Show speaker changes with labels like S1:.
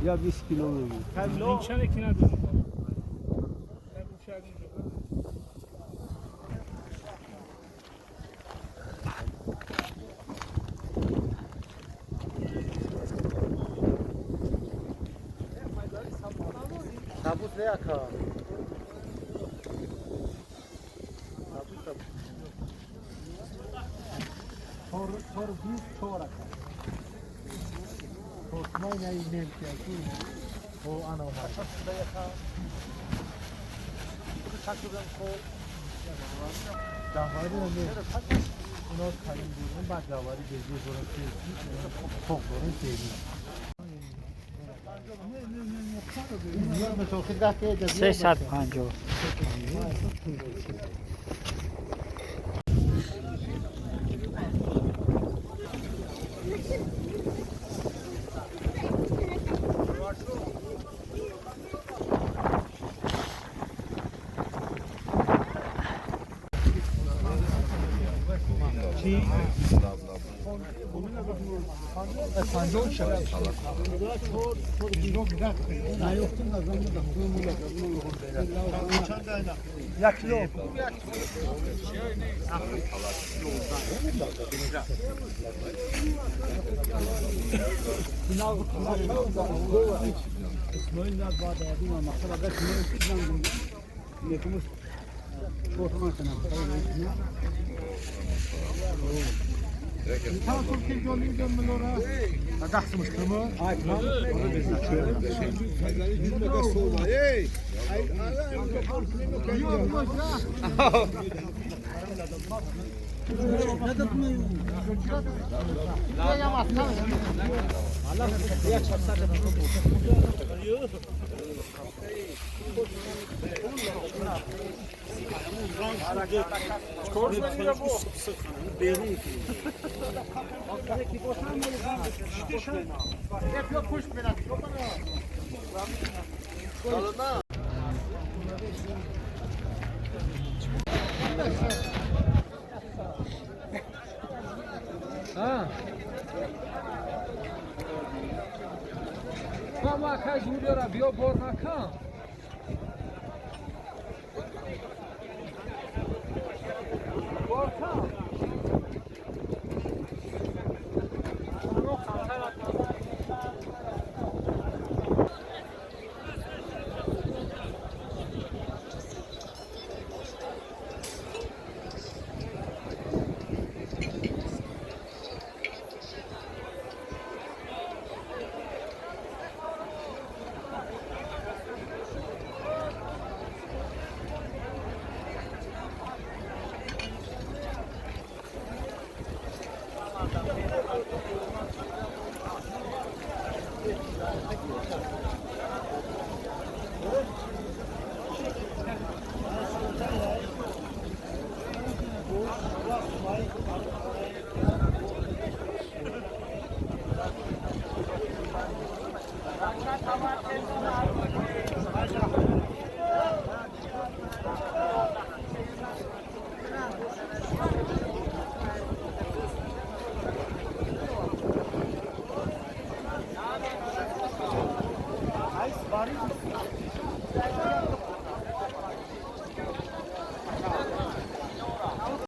S1: یا 20 کیلو میگی
S2: این چند کی نداره
S1: ثابت لیا کا ثابت 20 طور ما نیم کیلو او انا ما جواهری نمی اونا کاریم بیرون بعد جواهری بزرگ برای کیسی خوب برای کیسی
S3: 350
S1: Tamam çok kez yollayacağım ben oraya. Dahsımış tamam. Ay tamam.
S4: Vamos cá, Júnior, abriu o na cama.